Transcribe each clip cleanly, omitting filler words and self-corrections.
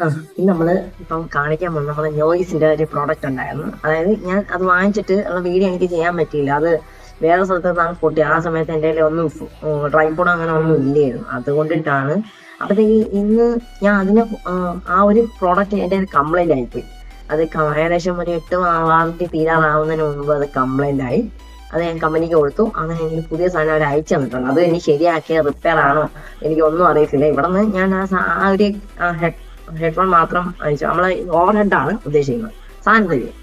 ഇന്ന് നമ്മള് ഇപ്പം കാണിക്കാൻ പോകുന്ന നമ്മളെ നോയ്സിന്റെ ഒരു പ്രോഡക്റ്റ് ഉണ്ടായിരുന്നു. അതായത് ഞാൻ അത് വാങ്ങിച്ചിട്ട് ഉള്ള വീഡിയോ എനിക്ക് ചെയ്യാൻ പറ്റിയില്ല. അത് വേറെ സ്ഥലത്ത് നിന്നാണ് പൊട്ടി. ആ സമയത്ത് എൻ്റെ കയ്യിൽ ഒന്നും ട്രൈപോഡ് അങ്ങനെ ഒന്നും ഇല്ലായിരുന്നു. അതുകൊണ്ടിട്ടാണ്. അപ്പത്തേക്ക് ഇന്ന് ഞാൻ അതിന് ആ ഒരു പ്രോഡക്റ്റ് എൻ്റെ കംപ്ലൈന്റ് ആയിപ്പോയി. അത് ഏകദേശം ഒരു 8 വാറന്റി തീരാറാവുന്നതിന് മുമ്പ് അത് കംപ്ലൈന്റ് ആയി. അത് ഞാൻ കമ്പനിക്ക് കൊടുത്തു. അങ്ങനെ എനിക്ക് പുതിയ സാധനം അവർ അയച്ചു തന്നിട്ടുണ്ട്. അത് ഇനി ശരിയാക്കിയ റിപ്പയർ ആണോ എനിക്ക് ഒന്നും അറിയത്തില്ല. ഇവിടെ നിന്ന് ഞാൻ ആ ഒരു ഹെഡ്ഫോൺ മാത്രം അയച്ചു. നമ്മളെ ഓവർ ഹെഡാണ് ഉദ്ദേശിക്കുന്നത്. സാധനം തരും.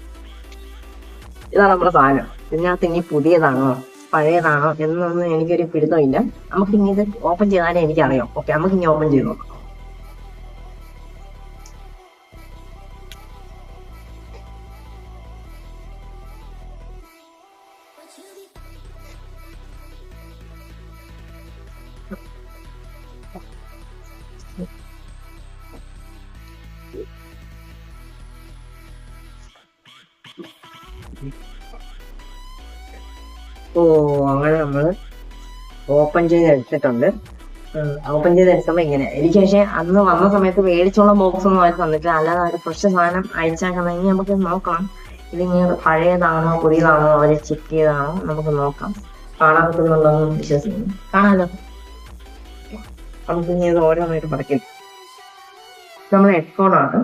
ഇതാണ് നമ്മുടെ സാധനം. ഇതിനകത്ത് ഇനി പുതിയതാണോ പഴയതാണോ എന്നൊന്നും എനിക്കൊരു പിടുത്തമില്ല. നമുക്ക് ഇനി ഇത് ഓപ്പൺ ചെയ്താലേ എനിക്കറിയാം. ഓക്കെ, നമുക്ക് ഇനി ഓപ്പൺ ചെയ്ത് നോക്കാം. ഓ, അങ്ങനെ നമ്മള് ഓപ്പൺ ചെയ്ത് എടുത്തിട്ടുണ്ട്. ഓപ്പൺ ചെയ്ത് എടുക്കുമ്പോൾ ഇങ്ങനെ. എനിക്ക് പക്ഷേ അന്ന് വന്ന സമയത്ത് മേടിച്ചുള്ള ബോക്സ് ഒന്നും അവർ തന്നിട്ടില്ല. അല്ലാതെ അവർ ഫ്രഷ് സാധനം അയച്ചാക്കണമെങ്കിൽ നമുക്ക് നോക്കണം. ഇതിങ്ങനെ പഴയതാണോ പുതിയതാണോ അവർ ചെക്ക് ചെയ്താണോ നമുക്ക് നോക്കാം. കാണാൻ പറ്റുന്നുണ്ടോ എന്ന് വിശ്വസിക്കുന്നു. കാണാലോ. നമുക്ക് ഇനി ഇത് ഓരോന്നായിട്ട് പറയും. നമ്മുടെ ഹെഡ്ഫോണാണ്.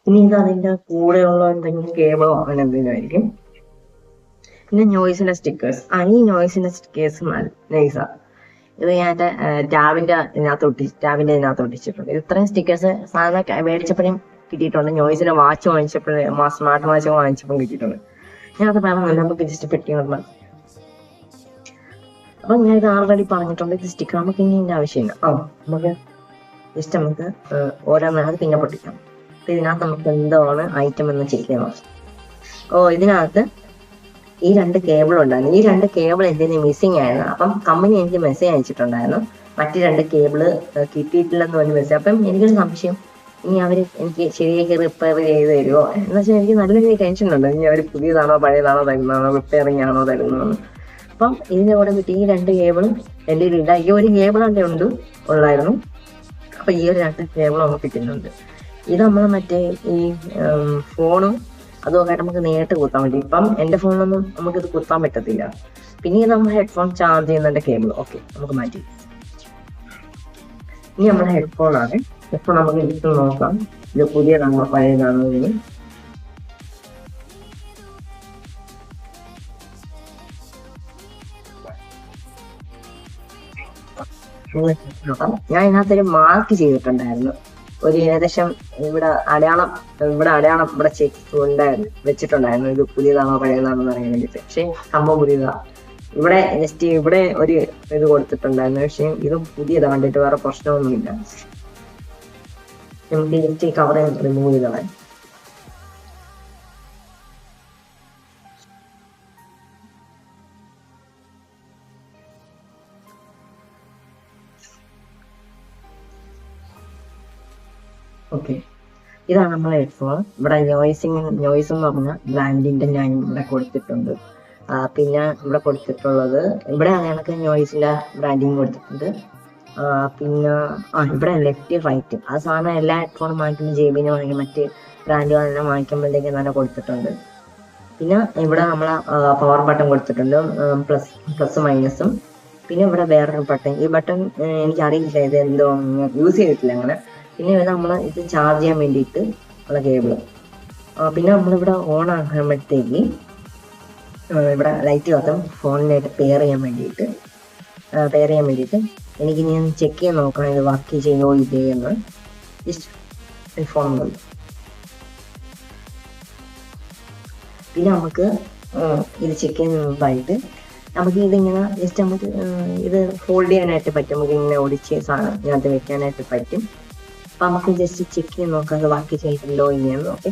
ഇനി ഇത് അതിൻ്റെ കൂടെയുള്ള എന്തെങ്കിലും കേബിളോ അങ്ങനെ എന്തെങ്കിലും ആയിരിക്കും. പിന്നെ നോയ്സിന്റെ സ്റ്റിക്കേഴ്സ്. ഈ നോയ്സിന്റെ സ്റ്റിക്കേഴ്സ് നൈസാ. ഇത് ഞാൻ എൻ്റെ ടാബിന്റെ ഇതിനകത്ത് ഒട്ടിച്ചിട്ടുണ്ട്. ഇത്രയും സ്റ്റിക്കേഴ്സ് സാധാരണ മേടിച്ചപ്പോഴും കിട്ടിയിട്ടുണ്ട്. നോയ്സിന്റെ വാച്ച് വാങ്ങിച്ചപ്പോഴും സ്മാർട്ട് വാച്ച് വാങ്ങിച്ചപ്പോഴും കിട്ടിയിട്ടുണ്ട്. ഞാനത് പറഞ്ഞില്ല, നമുക്ക് ജസ്റ്റ് പെട്ടിയുള്ള. അപ്പം ഞാൻ ഇത് ആൾറെഡി പറഞ്ഞിട്ടുണ്ട്. ഇത് സ്റ്റിക്കർ നമുക്ക് ഇനി ഇതിന്റെ ആവശ്യമില്ല. നമുക്ക് ജസ്റ്റ് നമുക്ക് ഓരോന്നാണ് പിന്നെ പൊട്ടിക്കാം. ഇതിനകത്ത് നമുക്ക് എന്താണ് ഐറ്റം എന്ന് ചെക്ക് ചെയ്യണം. ഇതിനകത്ത് ഈ 2 കേബിൾ ഉണ്ടായിരുന്നു. ഈ 2 കേബിൾ എന്തിന് മിസ്സിംഗ് ആയിരുന്നു. അപ്പം കമ്പനി എനിക്ക് മെസ്സേജ് അയച്ചിട്ടുണ്ടായിരുന്നു, മറ്റ് 2 കേബിള് കിട്ടിയിട്ടില്ലെന്ന് പറഞ്ഞ് മെസ്സേജ്. അപ്പം എനിക്കൊരു സംശയം, ഇനി അവർ എനിക്ക് ശരിയാക്കി റിപ്പയർ ചെയ്ത് തരുമോ എന്ന് വെച്ചാൽ എനിക്ക് നല്ലൊരു ടെൻഷൻ ഉണ്ട്. ഇനി അവർ പുതിയതാണോ പഴയതാണോ തരുന്നതാണോ റിപ്പയറിങ് ആണോ തരുന്നതെന്ന്. അപ്പം ഇതിൻ്റെ കൂടെ കിട്ടി ഈ 2 കേബിളും എൻ്റെ ഇല്ല. ഈ ഒരു കേബിൾ എൻ്റെ ഉള്ളായിരുന്നു. അപ്പം ഈ ഒരു 2 കേബിളും നമുക്ക് കിട്ടുന്നുണ്ട്. ഇത് നമ്മൾ മറ്റേ ഈ ഫോണും അതുമൊക്കെ നമുക്ക് നേരിട്ട് കുത്താൻ പറ്റും. ഇപ്പം എൻ്റെ ഫോണിലൊന്നും നമുക്കിത് കുത്താൻ പറ്റത്തില്ല. പിന്നെ നമ്മൾ ഹെഡ്ഫോൺ ചാർജ് ചെയ്യുന്നതിൻ്റെ കേബിൾ ഓക്കെ നമുക്ക് മാറ്റി. ഇനി നമ്മുടെ ഹെഡ്ഫോണാണ്. ഹെഡ്ഫോൺ നമുക്ക് ഇട്ട് നോക്കാം. ഇത് പുതിയതാണോ പഴയതാണോ എന്ന്. ഞാൻ ഇതിനകത്തൊരു മാർക്ക് ചെയ്തിട്ടുണ്ടായിരുന്നു. ഒരു ഏകദേശം ഇവിടെ അടയാളം ഇവിടെ ചെക്ക് ഉണ്ടായിരുന്നു, വെച്ചിട്ടുണ്ടായിരുന്നു. ഇത് പുതിയതാണോ പഴയതാണോ എന്ന് അറിയാൻ വേണ്ടിയിട്ട്. പക്ഷെ സംഭവം പുതിയതാ. ഇവിടെ ജസ്റ്റ് ഇവിടെ ഒരു ഇത് കൊടുത്തിട്ടുണ്ടായിരുന്നു. പക്ഷെ ഇതും പുതിയതാ. കണ്ടിട്ട് വേറെ പ്രശ്നമൊന്നുമില്ല. നമുക്ക് ജസ്റ്റ് ഈ കവർ റിമൂവ് ചെയ്തോളാം. ഓക്കെ, ഇതാണ് നമ്മളെ ഹെഡ്ഫോൺ. ഇവിടെ നോയ്സ് എന്ന് പറഞ്ഞ ബ്രാൻഡിന്റെ ഞാൻ ഇവിടെ കൊടുത്തിട്ടുണ്ട്. പിന്നെ ഇവിടെ കൊടുത്തിട്ടുള്ളത് ഇവിടെ കണക്ക് നോയ്സിന്റെ ബ്രാൻഡിങ് കൊടുത്തിട്ടുണ്ട്. പിന്നെ ഇവിടെ ലെഫ്റ്റ് റൈറ്റ് ആ സാധനം എല്ലാ ഹെഡ്ഫോണും വാങ്ങിക്കുമ്പോൾ ജെബിന് വാങ്ങിക്കും, മറ്റ് ബ്രാൻഡുകളെല്ലാം വാങ്ങിക്കുമ്പോഴത്തേക്ക് നല്ല കൊടുത്തിട്ടുണ്ട്. പിന്നെ ഇവിടെ നമ്മളെ പവർ ബട്ടൺ കൊടുത്തിട്ടുണ്ട്, പ്ലസ് മൈനസും. പിന്നെ ഇവിടെ വേറൊരു ബട്ടൺ. ഈ ബട്ടൺ എനിക്കറിയില്ല, ഇത് എന്തോ യൂസ് ചെയ്തിട്ടില്ല അങ്ങനെ. പിന്നെ നമ്മൾ ഇത് ചാർജ് ചെയ്യാൻ വേണ്ടിയിട്ട് ഉള്ള കേബിള്. പിന്നെ നമ്മളിവിടെ ഓൺ ആക്കുമ്പോഴത്തേക്ക് ഇവിടെ ലൈറ്റ് കത്തും. ഫോണിനായിട്ട് പെയർ ചെയ്യാൻ വേണ്ടിയിട്ട് എനിക്ക് ഞാൻ ചെക്ക് ചെയ്യാൻ നോക്കണം ഇത് വർക്ക് ചെയ്യോ ഇല്ലേ എന്ന്. ജസ്റ്റ് ഫോൺ കൊണ്ട് പിന്നെ നമുക്ക് ഇത് ചെക്ക് ചെയ്യുന്ന മുമ്പായിട്ട് നമുക്ക് ഇതിങ്ങനെ ജസ്റ്റ് നമുക്ക് ഇത് ഹോൾഡ് ചെയ്യാനായിട്ട് പറ്റും. നമുക്ക് ഇങ്ങനെ ഒടിച്ച് സാധനം ഇതിനകത്ത് വെക്കാനായിട്ട് പറ്റും. അപ്പം നമുക്ക് ജസ്റ്റ് ചെക്ക് ചെയ്ത് നോക്കാം അത് വർക്ക് ചെയ്തിട്ടുണ്ടോ ഇല്ലയെന്ന്. ഓക്കെ,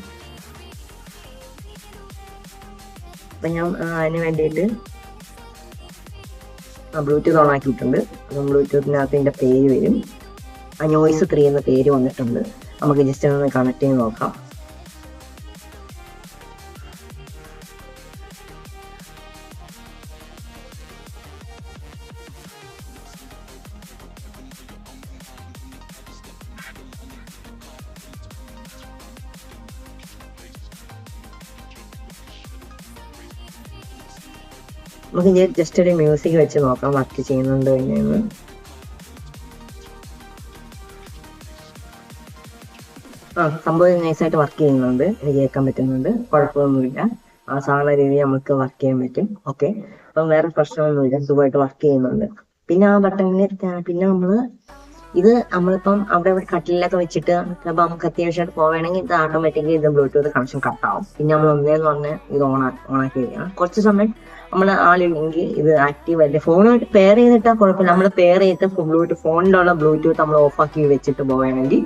അപ്പം ഞാൻ അതിന് വേണ്ടിയിട്ട് ബ്ലൂടൂത്ത് ഓൺ ആക്കിയിട്ടുണ്ട്. അപ്പം ബ്ലൂടൂത്തിനകത്ത് ഇതിൻ്റെ പേര് വരും. നോയ്സ് 3 എന്ന പേര് വന്നിട്ടുണ്ട്. നമുക്ക് ജസ്റ്റ് ഒന്ന് കണക്ട് ചെയ്ത് നോക്കാം. നമുക്ക് ജസ്റ്റ് ഒരു മ്യൂസിക് വെച്ച് നോക്കാം വർക്ക് ചെയ്യുന്നുണ്ടോ എന്ന്. സംഭവം നൈസായിട്ട് വർക്ക് ചെയ്യുന്നുണ്ട്, എനിക്ക് കേൾക്കാൻ പറ്റുന്നുണ്ട്, കുഴപ്പമൊന്നുമില്ല. ആ സാധാരണ രീതിയിൽ നമുക്ക് വർക്ക് ചെയ്യാൻ പറ്റും. ഓക്കെ, അപ്പം വേറെ പ്രശ്നമൊന്നുമില്ല, സുഖമായിട്ട് വർക്ക് ചെയ്യുന്നുണ്ട്. പിന്നെ ആ ബട്ടണിൽ പിന്നെ ഇത് നമ്മളിപ്പം അവിടെ കട്ടിലൊക്കെ വെച്ചിട്ട് ചിലപ്പോൾ നമുക്ക് അത്യാവശ്യമായിട്ട് പോവുകയാണെങ്കിൽ ഇത് ഓട്ടോമാറ്റിക്കലി ഇത് ബ്ലൂടൂത്ത് കണക്ഷൻ കട്ടാവും. പിന്നെ നമ്മൾ ഒന്നേന്ന് പറഞ്ഞ് ഇത് ഓണാക്കി വരികയാണ്. കുറച്ച് സമയം നമ്മൾ ആളില്ലെങ്കിൽ ഇത് ആക്റ്റീവ് ആയിട്ട് ഫോണുമായിട്ട് പെയർ ചെയ്തിട്ടാൽ കുഴപ്പമില്ല. നമ്മൾ പെയർ ചെയ്തിട്ട് ബ്ലൂടൂത്ത് ഫോണിലുള്ള ബ്ലൂടൂത്ത് നമ്മൾ ഓഫാക്കി വെച്ചിട്ട് പോവുകയാണെങ്കിൽ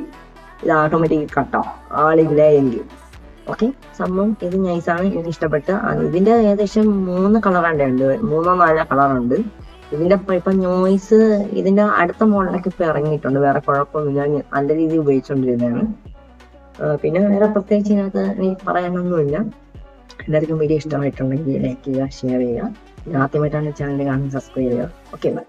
ഇത് ഓട്ടോമാറ്റിക്കലി കട്ടാവും ആളില്ല എങ്കിൽ. ഓക്കെ, സംഭവം ഇത് നൈസാണ്, എനിക്ക് ഇഷ്ടപ്പെട്ട്. ഇതിന്റെ ഏകദേശം 3 കളറുണ്ട്, 3 or 4 കളറുണ്ട്. ഇതിന്റെ ഇപ്പൊ നോയ്സ് ഇതിന്റെ അടുത്ത മോഡലൊക്കെ ഇപ്പൊ ഇറങ്ങിയിട്ടുണ്ട്, വേറെ കുഴപ്പമൊന്നുമില്ല, നല്ല രീതിയിൽ ഉപയോഗിച്ചുകൊണ്ടിരുന്നതാണ്. പിന്നെ വേറെ പ്രത്യേകിച്ച് ഇതിനകത്ത് എനിക്ക് പറയാനൊന്നുമില്ല. എല്ലാവർക്കും വീഡിയോ ഇഷ്ടമായിട്ടുണ്ടെങ്കിൽ ലൈക്ക് ചെയ്യുക, ഷെയർ ചെയ്യുക. ആദ്യമായിട്ടാണ് ചാനൽ കാണുന്നത് സബ്സ്ക്രൈബ് ചെയ്യുക. Okay, by.